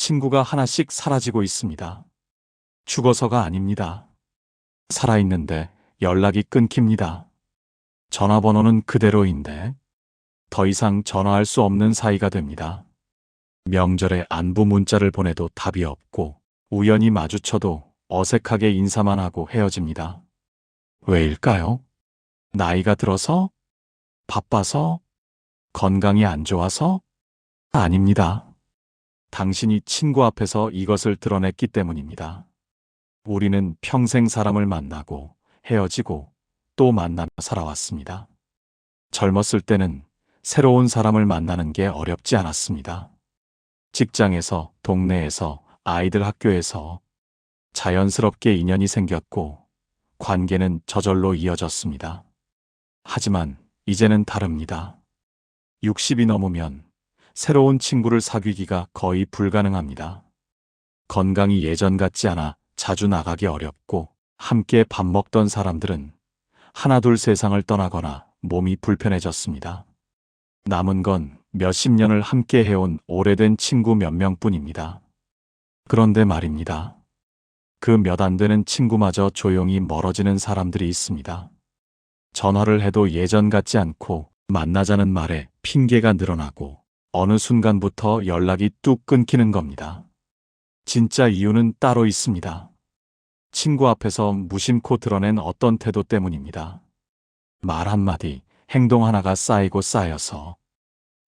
친구가 하나씩 사라지고 있습니다. 죽어서가 아닙니다. 살아있는데 연락이 끊깁니다. 전화번호는 그대로인데 더 이상 전화할 수 없는 사이가 됩니다. 명절에 안부 문자를 보내도 답이 없고 우연히 마주쳐도 어색하게 인사만 하고 헤어집니다. 왜일까요? 나이가 들어서? 바빠서? 건강이 안 좋아서? 아닙니다. 당신이 친구 앞에서 이것을 드러냈기 때문입니다. 우리는 평생 사람을 만나고 헤어지고 또 만나며 살아왔습니다. 젊었을 때는 새로운 사람을 만나는 게 어렵지 않았습니다. 직장에서, 동네에서, 아이들 학교에서 자연스럽게 인연이 생겼고 관계는 저절로 이어졌습니다. 하지만 이제는 다릅니다. 60이 넘으면 새로운 친구를 사귀기가 거의 불가능합니다. 건강이 예전 같지 않아 자주 나가기 어렵고 함께 밥 먹던 사람들은 하나둘 세상을 떠나거나 몸이 불편해졌습니다. 남은 건 몇십 년을 함께 해온 오래된 친구 몇 명뿐입니다. 그런데 말입니다. 그 몇 안 되는 친구마저 조용히 멀어지는 사람들이 있습니다. 전화를 해도 예전 같지 않고 만나자는 말에 핑계가 늘어나고 어느 순간부터 연락이 뚝 끊기는 겁니다. 진짜 이유는 따로 있습니다. 친구 앞에서 무심코 드러낸 어떤 태도 때문입니다. 말 한마디, 행동 하나가 쌓이고 쌓여서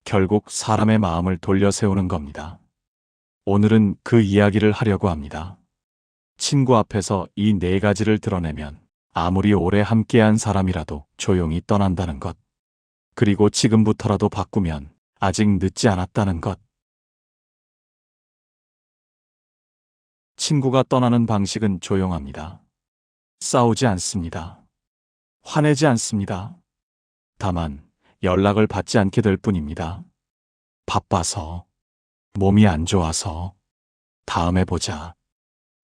결국 사람의 마음을 돌려 세우는 겁니다. 오늘은 그 이야기를 하려고 합니다. 친구 앞에서 이 네 가지를 드러내면 아무리 오래 함께한 사람이라도 조용히 떠난다는 것. 그리고 지금부터라도 바꾸면 아직 늦지 않았다는 것. 친구가 떠나는 방식은 조용합니다. 싸우지 않습니다. 화내지 않습니다. 다만 연락을 받지 않게 될 뿐입니다. 바빠서, 몸이 안 좋아서, 다음에 보자.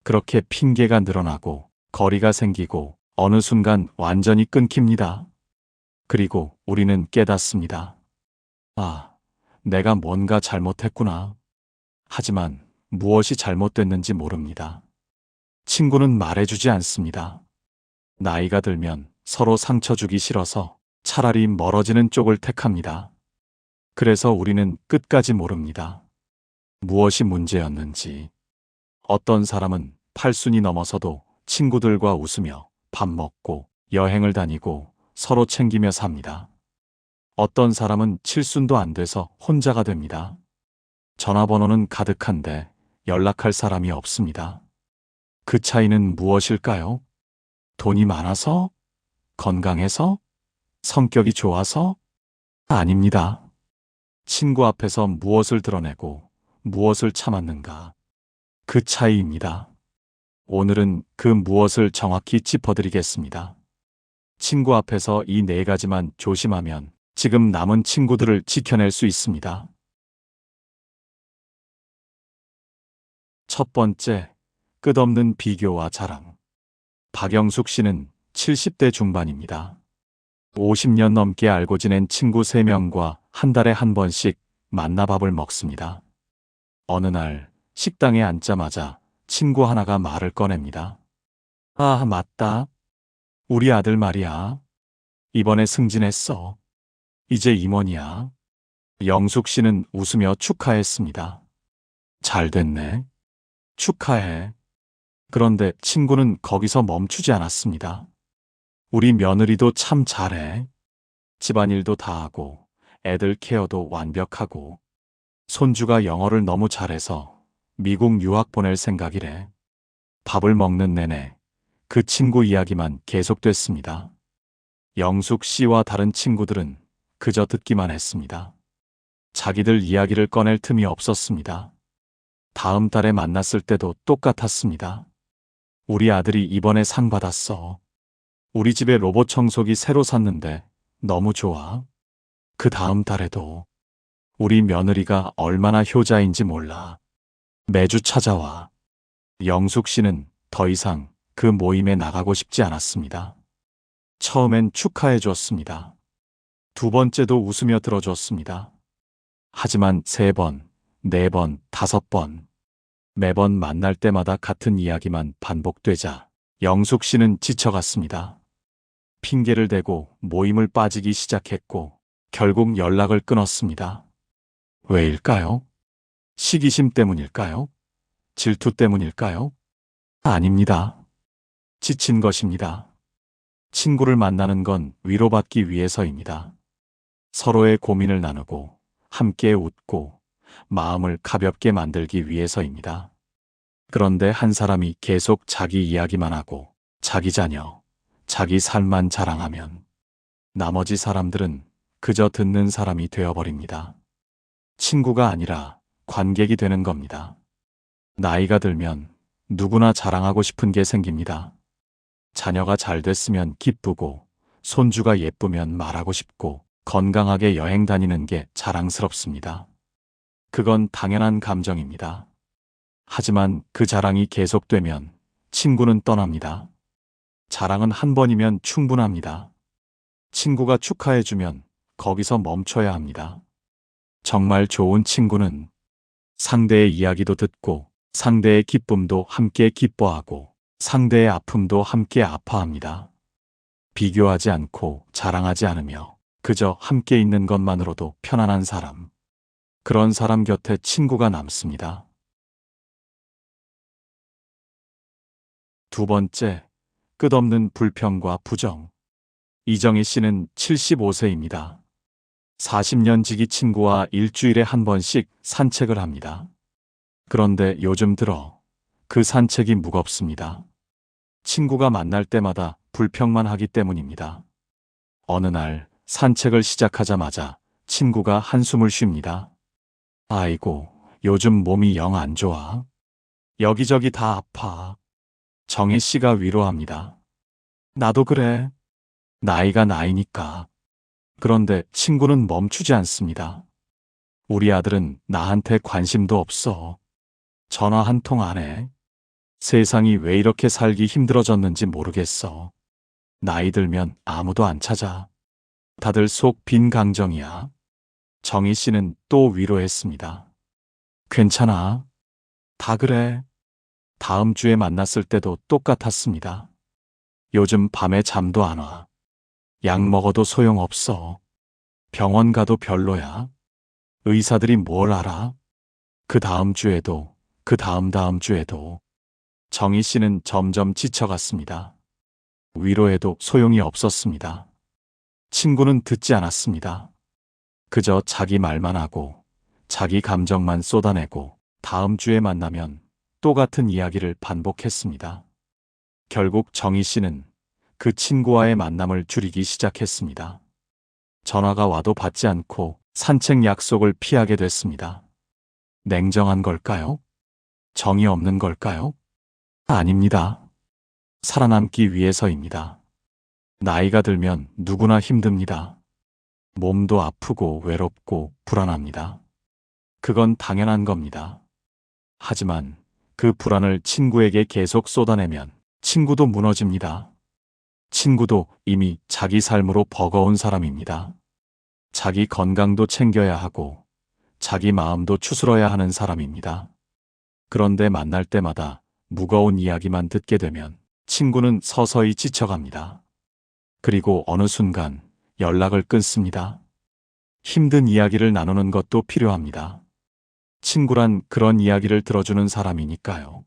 그렇게 핑계가 늘어나고 거리가 생기고 어느 순간 완전히 끊깁니다. 그리고 우리는 깨닫습니다. 아, 내가 뭔가 잘못했구나. 하지만 무엇이 잘못됐는지 모릅니다. 친구는 말해주지 않습니다. 나이가 들면 서로 상처 주기 싫어서 차라리 멀어지는 쪽을 택합니다. 그래서 우리는 끝까지 모릅니다. 무엇이 문제였는지. 어떤 사람은 80이 넘어서도 친구들과 웃으며 밥 먹고 여행을 다니고 서로 챙기며 삽니다. 어떤 사람은 70도 안 돼서 혼자가 됩니다. 전화번호는 가득한데 연락할 사람이 없습니다. 그 차이는 무엇일까요? 돈이 많아서? 건강해서? 성격이 좋아서? 아닙니다. 친구 앞에서 무엇을 드러내고 무엇을 참았는가. 그 차이입니다. 오늘은 그 무엇을 정확히 짚어드리겠습니다. 친구 앞에서 이 네 가지만 조심하면 지금 남은 친구들을 지켜낼 수 있습니다. 첫 번째, 끝없는 비교와 자랑. 박영숙 씨는 70대 중반입니다. 50년 넘게 알고 지낸 친구 3명과 한 달에 한 번씩 만나 밥을 먹습니다. 어느 날 식당에 앉자마자 친구 하나가 말을 꺼냅니다. 아, 맞다. 우리 아들 말이야. 이번에 승진했어. 이제 임원이야. 영숙 씨는 웃으며 축하했습니다. 잘 됐네. 축하해. 그런데 친구는 거기서 멈추지 않았습니다. 우리 며느리도 참 잘해. 집안일도 다 하고 애들 케어도 완벽하고 손주가 영어를 너무 잘해서 미국 유학 보낼 생각이래. 밥을 먹는 내내 그 친구 이야기만 계속됐습니다. 영숙 씨와 다른 친구들은 그저 듣기만 했습니다. 자기들 이야기를 꺼낼 틈이 없었습니다. 다음 달에 만났을 때도 똑같았습니다. 우리 아들이 이번에 상 받았어. 우리 집에 로봇 청소기 새로 샀는데 너무 좋아. 그 다음 달에도 우리 며느리가 얼마나 효자인지 몰라. 매주 찾아와. 영숙 씨는 더 이상 그 모임에 나가고 싶지 않았습니다. 처음엔 축하해 줬습니다. 두 번째도 웃으며 들어줬습니다. 하지만 3번, 4번, 5번 매번 만날 때마다 같은 이야기만 반복되자 영숙 씨는 지쳐갔습니다. 핑계를 대고 모임을 빠지기 시작했고 결국 연락을 끊었습니다. 왜일까요? 시기심 때문일까요? 질투 때문일까요? 아닙니다. 지친 것입니다. 친구를 만나는 건 위로받기 위해서입니다. 서로의 고민을 나누고 함께 웃고 마음을 가볍게 만들기 위해서입니다. 그런데 한 사람이 계속 자기 이야기만 하고 자기 자녀, 자기 삶만 자랑하면 나머지 사람들은 그저 듣는 사람이 되어버립니다. 친구가 아니라 관객이 되는 겁니다. 나이가 들면 누구나 자랑하고 싶은 게 생깁니다. 자녀가 잘 됐으면 기쁘고 손주가 예쁘면 말하고 싶고 건강하게 여행 다니는 게 자랑스럽습니다. 그건 당연한 감정입니다. 하지만 그 자랑이 계속되면 친구는 떠납니다. 자랑은 한 번이면 충분합니다. 친구가 축하해주면 거기서 멈춰야 합니다. 정말 좋은 친구는 상대의 이야기도 듣고 상대의 기쁨도 함께 기뻐하고 상대의 아픔도 함께 아파합니다. 비교하지 않고 자랑하지 않으며 그저 함께 있는 것만으로도 편안한 사람. 그런 사람 곁에 친구가 남습니다. 두 번째, 끝없는 불평과 부정. 이정희 씨는 75세입니다. 40년 지기 친구와 일주일에 한 번씩 산책을 합니다. 그런데 요즘 들어 그 산책이 무겁습니다. 친구가 만날 때마다 불평만 하기 때문입니다. 어느 날 산책을 시작하자마자 친구가 한숨을 쉽니다. 아이고, 요즘 몸이 영 안 좋아. 여기저기 다 아파. 정희 씨가 위로합니다. 나도 그래. 나이가 나이니까. 그런데 친구는 멈추지 않습니다. 우리 아들은 나한테 관심도 없어. 전화 한 통 안 해. 세상이 왜 이렇게 살기 힘들어졌는지 모르겠어. 나이 들면 아무도 안 찾아. 다들 속 빈 강정이야. 정희 씨는 또 위로했습니다. 괜찮아. 다 그래. 다음 주에 만났을 때도 똑같았습니다. 요즘 밤에 잠도 안 와. 약 먹어도 소용없어. 병원 가도 별로야. 의사들이 뭘 알아? 그 다음 주에도, 그 다음 주에도. 정희 씨는 점점 지쳐갔습니다. 위로해도 소용이 없었습니다. 친구는 듣지 않았습니다. 그저 자기 말만 하고, 자기 감정만 쏟아내고, 다음 주에 만나면 또 같은 이야기를 반복했습니다. 결국 정희 씨는 그 친구와의 만남을 줄이기 시작했습니다. 전화가 와도 받지 않고 산책 약속을 피하게 됐습니다. 냉정한 걸까요? 정이 없는 걸까요? 아닙니다. 살아남기 위해서입니다. 나이가 들면 누구나 힘듭니다. 몸도 아프고 외롭고 불안합니다. 그건 당연한 겁니다. 하지만 그 불안을 친구에게 계속 쏟아내면 친구도 무너집니다. 친구도 이미 자기 삶으로 버거운 사람입니다. 자기 건강도 챙겨야 하고 자기 마음도 추스러야 하는 사람입니다. 그런데 만날 때마다 무거운 이야기만 듣게 되면 친구는 서서히 지쳐갑니다. 그리고 어느 순간 연락을 끊습니다. 힘든 이야기를 나누는 것도 필요합니다. 친구란 그런 이야기를 들어주는 사람이니까요.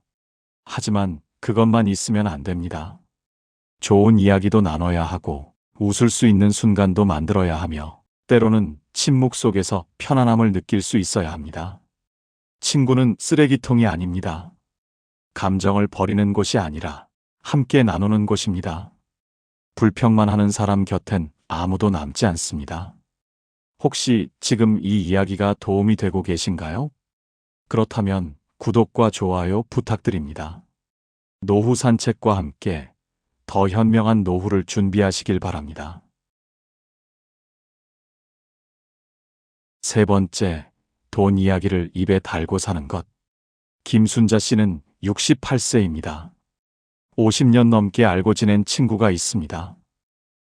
하지만 그것만 있으면 안 됩니다. 좋은 이야기도 나눠야 하고 웃을 수 있는 순간도 만들어야 하며 때로는 침묵 속에서 편안함을 느낄 수 있어야 합니다. 친구는 쓰레기통이 아닙니다. 감정을 버리는 곳이 아니라 함께 나누는 곳입니다. 불평만 하는 사람 곁엔 아무도 남지 않습니다. 혹시 지금 이 이야기가 도움이 되고 계신가요? 그렇다면 구독과 좋아요 부탁드립니다. 노후 산책과 함께 더 현명한 노후를 준비하시길 바랍니다. 세 번째, 돈 이야기를 입에 달고 사는 것. 김순자 씨는 68세입니다. 50년 넘게 알고 지낸 친구가 있습니다.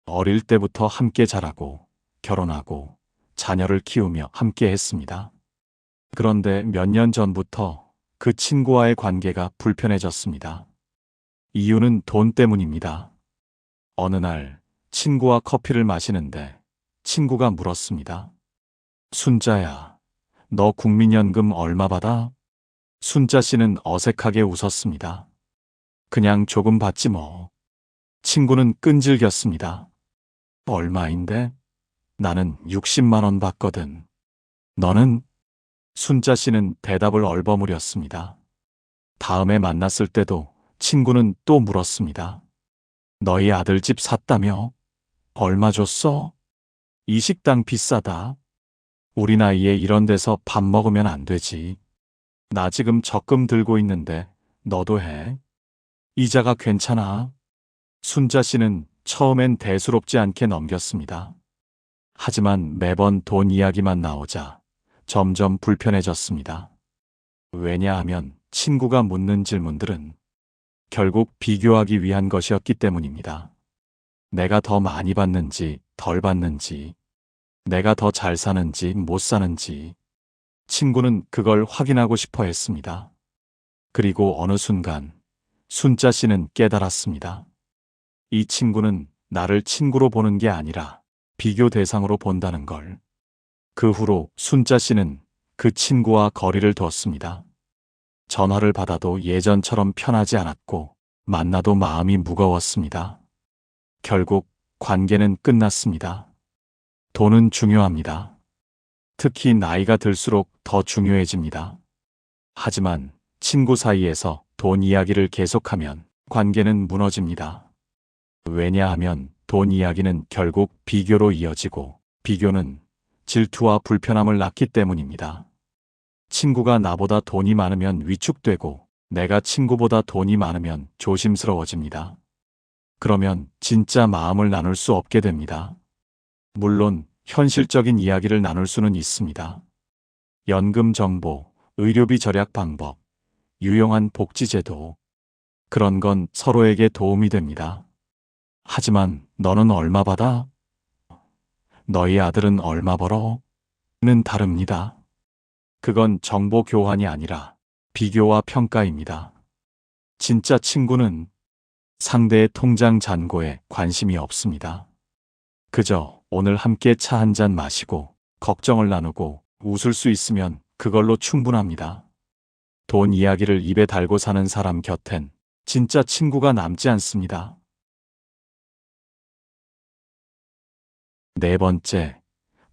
어릴 때부터 함께 자라고 결혼하고 자녀를 키우며 함께 했습니다. 그런데 몇 년 전부터 그 친구와의 관계가 불편해졌습니다. 이유는 돈 때문입니다. 어느 날 친구와 커피를 마시는데 친구가 물었습니다. 순자야, 너 국민연금 얼마 받아? 순자 씨는 어색하게 웃었습니다. 그냥 조금 받지 뭐. 친구는 끈질겼습니다. 얼마인데? 나는 60만 원 받거든. 너는? 순자 씨는 대답을 얼버무렸습니다. 다음에 만났을 때도 친구는 또 물었습니다. 너희 아들 집 샀다며? 얼마 줬어? 이 식당 비싸다. 우리 나이에 이런 데서 밥 먹으면 안 되지. 나 지금 적금 들고 있는데 너도 해. 이자가 괜찮아. 순자 씨는 처음엔 대수롭지 않게 넘겼습니다. 하지만 매번 돈 이야기만 나오자 점점 불편해졌습니다. 왜냐하면 친구가 묻는 질문들은 결국 비교하기 위한 것이었기 때문입니다. 내가 더 많이 받는지 덜 받는지, 내가 더 잘 사는지 못 사는지, 친구는 그걸 확인하고 싶어 했습니다. 그리고 어느 순간 순자 씨는 깨달았습니다. 이 친구는 나를 친구로 보는 게 아니라 비교 대상으로 본다는 걸. 그 후로 순자 씨는 그 친구와 거리를 뒀습니다. 전화를 받아도 예전처럼 편하지 않았고 만나도 마음이 무거웠습니다. 결국 관계는 끝났습니다. 돈은 중요합니다. 특히 나이가 들수록 더 중요해집니다. 하지만 친구 사이에서 돈 이야기를 계속하면 관계는 무너집니다. 왜냐하면 돈 이야기는 결국 비교로 이어지고 비교는 질투와 불편함을 낳기 때문입니다. 친구가 나보다 돈이 많으면 위축되고 내가 친구보다 돈이 많으면 조심스러워집니다. 그러면 진짜 마음을 나눌 수 없게 됩니다. 물론 현실적인 이야기를 나눌 수는 있습니다. 연금 정보, 의료비 절약 방법, 유용한 복지제도, 그런 건 서로에게 도움이 됩니다. 하지만 너는 얼마 받아? 너희 아들은 얼마 벌어? 는 다릅니다. 그건 정보 교환이 아니라 비교와 평가입니다. 진짜 친구는 상대의 통장 잔고에 관심이 없습니다. 그저 오늘 함께 차 한 잔 마시고 걱정을 나누고 웃을 수 있으면 그걸로 충분합니다. 돈 이야기를 입에 달고 사는 사람 곁엔 진짜 친구가 남지 않습니다. 네 번째,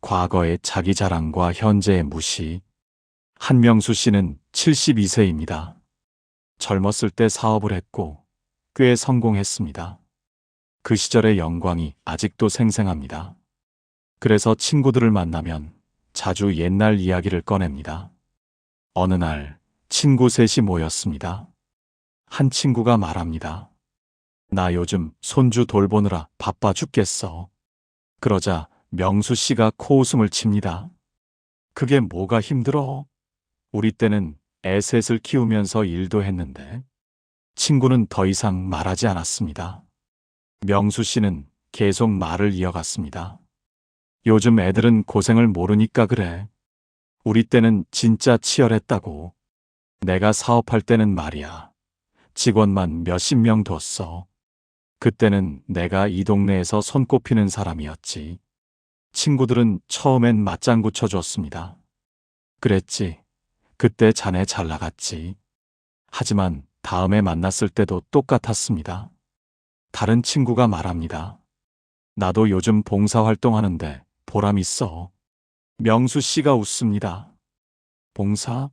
과거의 자기 자랑과 현재의 무시. 한명수 씨는 72세입니다. 젊었을 때 사업을 했고 꽤 성공했습니다. 그 시절의 영광이 아직도 생생합니다. 그래서 친구들을 만나면 자주 옛날 이야기를 꺼냅니다. 어느 날 친구 셋이 모였습니다. 한 친구가 말합니다. 나 요즘 손주 돌보느라 바빠 죽겠어. 그러자 명수 씨가 코웃음을 칩니다. 그게 뭐가 힘들어? 우리 때는 애 셋을 키우면서 일도 했는데. 친구는 더 이상 말하지 않았습니다. 명수 씨는 계속 말을 이어갔습니다. 요즘 애들은 고생을 모르니까 그래. 우리 때는 진짜 치열했다고. 내가 사업할 때는 말이야. 직원만 몇십 명 뒀어. 그때는 내가 이 동네에서 손꼽히는 사람이었지. 친구들은 처음엔 맞장구 쳐줬습니다. 그랬지. 그때 자네 잘 나갔지. 하지만 다음에 만났을 때도 똑같았습니다. 다른 친구가 말합니다. 나도 요즘 봉사활동하는데 보람 있어. 명수 씨가 웃습니다. 봉사?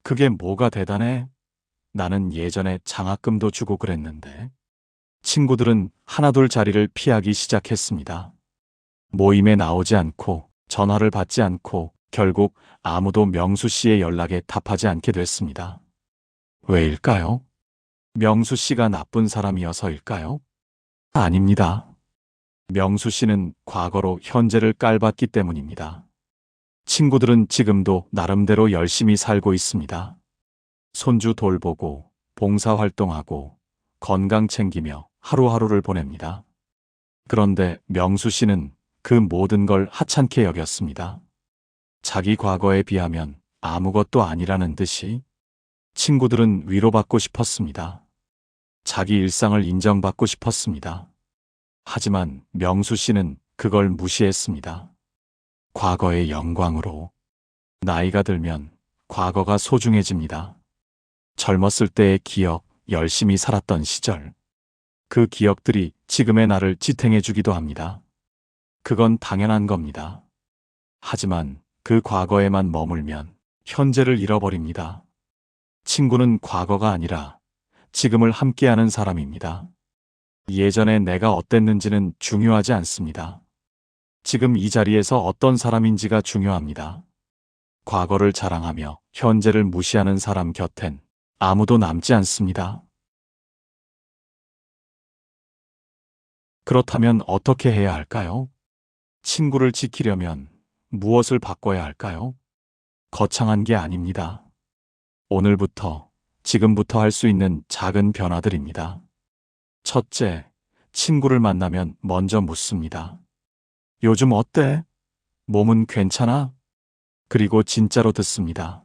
그게 뭐가 대단해? 나는 예전에 장학금도 주고 그랬는데. 친구들은 하나둘 자리를 피하기 시작했습니다. 모임에 나오지 않고 전화를 받지 않고 결국 아무도 명수 씨의 연락에 답하지 않게 됐습니다. 왜일까요? 명수 씨가 나쁜 사람이어서일까요? 아닙니다. 명수 씨는 과거로 현재를 깔봤기 때문입니다. 친구들은 지금도 나름대로 열심히 살고 있습니다. 손주 돌보고 봉사활동하고 건강 챙기며 하루하루를 보냅니다. 그런데 명수 씨는 그 모든 걸 하찮게 여겼습니다. 자기 과거에 비하면 아무것도 아니라는 듯이. 친구들은 위로받고 싶었습니다. 자기 일상을 인정받고 싶었습니다. 하지만 명수 씨는 그걸 무시했습니다. 과거의 영광으로. 나이가 들면 과거가 소중해집니다. 젊었을 때의 기억, 열심히 살았던 시절. 그 기억들이 지금의 나를 지탱해주기도 합니다. 그건 당연한 겁니다. 하지만 그 과거에만 머물면 현재를 잃어버립니다. 친구는 과거가 아니라 지금을 함께하는 사람입니다. 예전에 내가 어땠는지는 중요하지 않습니다. 지금 이 자리에서 어떤 사람인지가 중요합니다. 과거를 자랑하며 현재를 무시하는 사람 곁엔 아무도 남지 않습니다. 그렇다면 어떻게 해야 할까요? 친구를 지키려면 무엇을 바꿔야 할까요? 거창한 게 아닙니다. 오늘부터, 지금부터 할 수 있는 작은 변화들입니다. 첫째, 친구를 만나면 먼저 묻습니다. 요즘 어때? 몸은 괜찮아? 그리고 진짜로 듣습니다.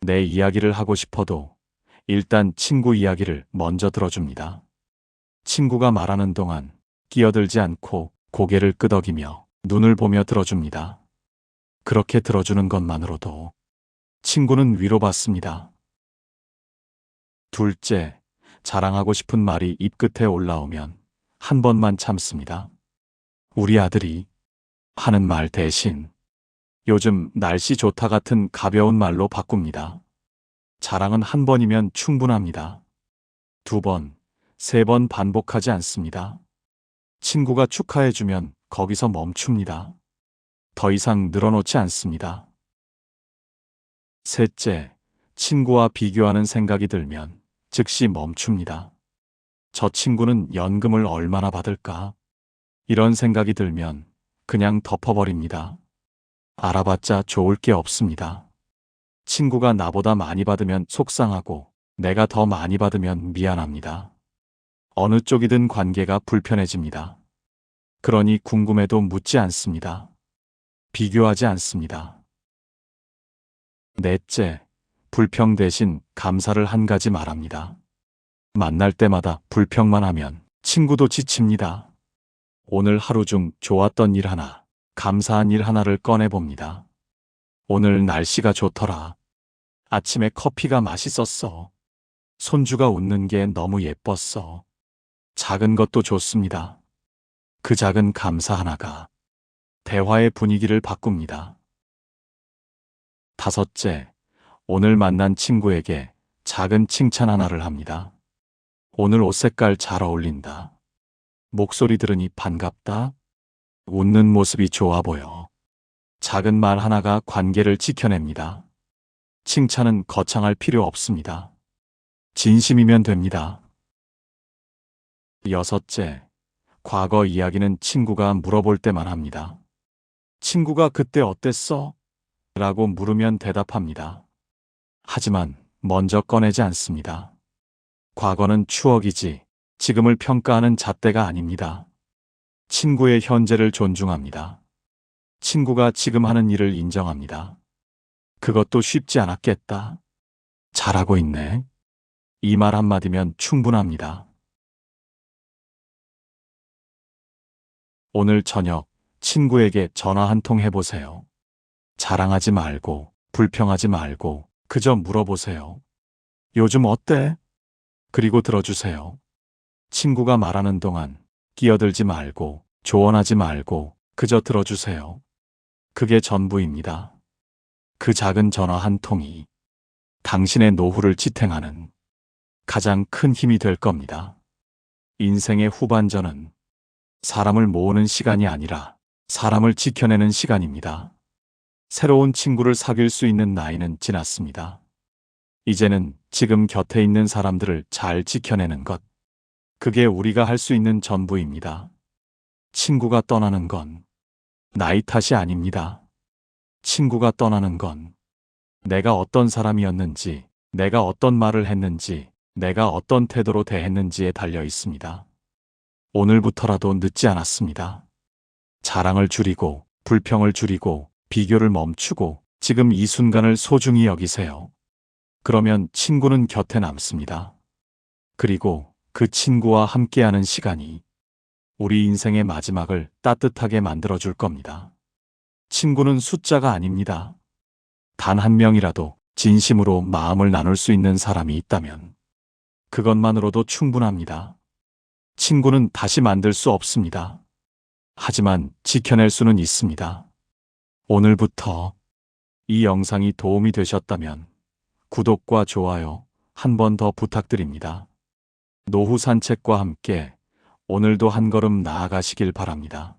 내 이야기를 하고 싶어도 일단 친구 이야기를 먼저 들어줍니다. 친구가 말하는 동안 끼어들지 않고 고개를 끄덕이며 눈을 보며 들어줍니다. 그렇게 들어주는 것만으로도 친구는 위로받습니다. 둘째, 자랑하고 싶은 말이 입끝에 올라오면 한 번만 참습니다. 우리 아들이 하는 말 대신 요즘 날씨 좋다 같은 가벼운 말로 바꿉니다. 자랑은 한 번이면 충분합니다. 두 번, 세 번 반복하지 않습니다. 친구가 축하해주면 거기서 멈춥니다. 더 이상 늘어놓지 않습니다. 셋째, 친구와 비교하는 생각이 들면 즉시 멈춥니다. 저 친구는 연금을 얼마나 받을까? 이런 생각이 들면 그냥 덮어버립니다. 알아봤자 좋을 게 없습니다. 친구가 나보다 많이 받으면 속상하고 내가 더 많이 받으면 미안합니다. 어느 쪽이든 관계가 불편해집니다. 그러니 궁금해도 묻지 않습니다. 비교하지 않습니다. 넷째, 불평 대신 감사를 한 가지 말합니다. 만날 때마다 불평만 하면 친구도 지칩니다. 오늘 하루 중 좋았던 일 하나, 감사한 일 하나를 꺼내봅니다. 오늘 날씨가 좋더라. 아침에 커피가 맛있었어. 손주가 웃는 게 너무 예뻤어. 작은 것도 좋습니다. 그 작은 감사 하나가 대화의 분위기를 바꿉니다. 다섯째, 오늘 만난 친구에게 작은 칭찬 하나를 합니다. 오늘 옷 색깔 잘 어울린다. 목소리 들으니 반갑다. 웃는 모습이 좋아 보여. 작은 말 하나가 관계를 지켜냅니다. 칭찬은 거창할 필요 없습니다. 진심이면 됩니다. 여섯째, 과거 이야기는 친구가 물어볼 때만 합니다. 친구가 그때 어땠어? 라고 물으면 대답합니다. 하지만 먼저 꺼내지 않습니다. 과거는 추억이지 지금을 평가하는 잣대가 아닙니다. 친구의 현재를 존중합니다. 친구가 지금 하는 일을 인정합니다. 그것도 쉽지 않았겠다. 잘하고 있네. 이 말 한마디면 충분합니다. 오늘 저녁 친구에게 전화 한 통 해보세요. 자랑하지 말고, 불평하지 말고, 그저 물어보세요. 요즘 어때? 그리고 들어주세요. 친구가 말하는 동안 끼어들지 말고, 조언하지 말고, 그저 들어주세요. 그게 전부입니다. 그 작은 전화 한 통이 당신의 노후를 지탱하는 가장 큰 힘이 될 겁니다. 인생의 후반전은 사람을 모으는 시간이 아니라 사람을 지켜내는 시간입니다. 새로운 친구를 사귈 수 있는 나이는 지났습니다. 이제는 지금 곁에 있는 사람들을 잘 지켜내는 것, 그게 우리가 할 수 있는 전부입니다. 친구가 떠나는 건 나이 탓이 아닙니다. 친구가 떠나는 건 내가 어떤 사람이었는지, 내가 어떤 말을 했는지, 내가 어떤 태도로 대했는지에 달려 있습니다. 오늘부터라도 늦지 않았습니다. 자랑을 줄이고, 불평을 줄이고, 비교를 멈추고, 지금 이 순간을 소중히 여기세요. 그러면 친구는 곁에 남습니다. 그리고 그 친구와 함께하는 시간이 우리 인생의 마지막을 따뜻하게 만들어줄 겁니다. 친구는 숫자가 아닙니다. 단 한 명이라도 진심으로 마음을 나눌 수 있는 사람이 있다면 그것만으로도 충분합니다. 친구는 다시 만들 수 없습니다. 하지만 지켜낼 수는 있습니다. 오늘부터 이 영상이 도움이 되셨다면 구독과 좋아요 한 번 더 부탁드립니다. 노후 산책과 함께 오늘도 한 걸음 나아가시길 바랍니다.